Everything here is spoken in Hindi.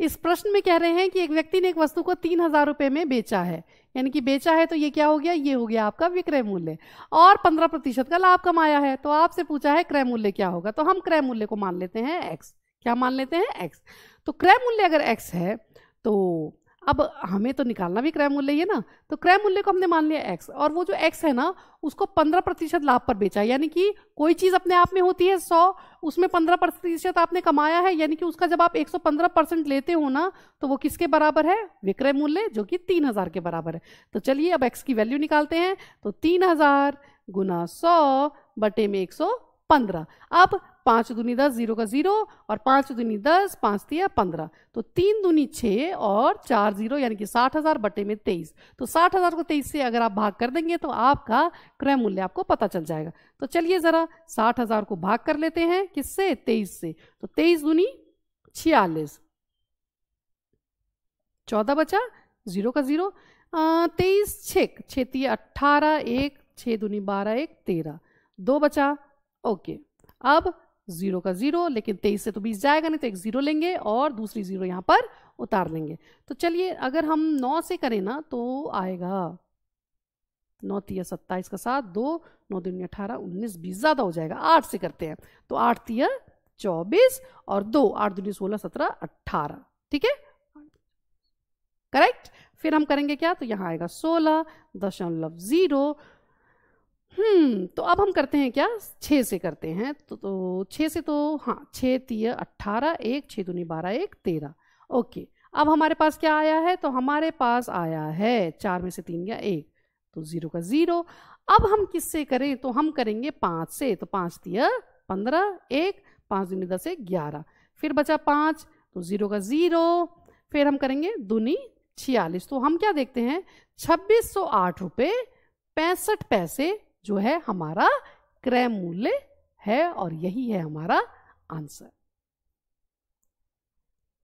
इस प्रश्न में कह रहे हैं कि एक व्यक्ति ने एक वस्तु को 3,000 रुपए में बेचा है, यानी कि बेचा है तो ये क्या हो गया, ये हो गया आपका विक्रय मूल्य, और 15% का लाभ कमाया है। तो आपसे पूछा है क्रय मूल्य क्या होगा, तो हम क्रय मूल्य को मान लेते हैं x। क्या मान लेते हैं, x। तो क्रय मूल्य अगर x है तो अब हमें तो निकालना भी क्रय मूल्य ही है ना, तो क्रय मूल्य को हमने मान लिया x, और वो जो x है ना उसको 15% लाभ पर बेचा है, यानी कि कोई चीज अपने आप में होती है 100, उसमें 15% आपने कमाया है, यानी कि उसका जब आप 115% लेते हो ना तो वो किसके बराबर है, विक्रय मूल्य, जो कि 3,000 के बराबर है। तो चलिए अब x की वैल्यू निकालते हैं। तो 3,000 गुना 100 बटे में 115। अब 5 दूनी 10, 0 का 0, और 5 दूनी 10, 5 तिया 15, तो 3 दूनी 6 और 4 0, यानी कि 60,000 बटे में 23। तो 60,000 को 23 से अगर आप भाग कर देंगे तो आपका क्रय मूल्य आपको पता चल जाएगा। तो चलिए जरा 60,000 को भाग कर लेते हैं, किससे, 23 से। तो 23 दूनी 46, 14 बचा, 0 का 0, 23 6 तिया 18, 1 6 दूनी 12, 1 13, 2 बचा। ओके, अब 0 का 0, लेकिन 23 से तो 20 जाएगा नहीं, तो एक 0 लेंगे और दूसरी 0 यहाँ पर उतार लेंगे। तो चलिए अगर हम 9 से करें ना तो आएगा 9 तिया 27 का 7, 2 9 दूनी 18, 19 20 ज़्यादा हो जाएगा, 8 से करते हैं। तो 8 तिया 24 और 2 8 दूनी 16 17 18, ठीक है, करेक्ट। फिर हम करेंगे क्या, तो यहाँ आएगा 16.0। तो अब हम करते हैं क्या, 6 से करते हैं। तो 6 से तो हाँ, 6 तिया 18, 1 6 दूनी 12, 1 13। ओके, अब हमारे पास क्या आया है, तो हमारे पास आया है 4 में से 3 गया 1, तो 0 का 0। अब हम किससे करें, तो हम करेंगे 5 से। तो 5 तिया 15, 1 5 दूनी 10 1 11, फिर बचा 5, तो 0 का 0। फिर हम करेंगे दूनी 46, तो हम क्या देखते हैं, 2608 रुपये 65 पैसे जो है हमारा क्रय मूल्य है, और यही है हमारा आंसर।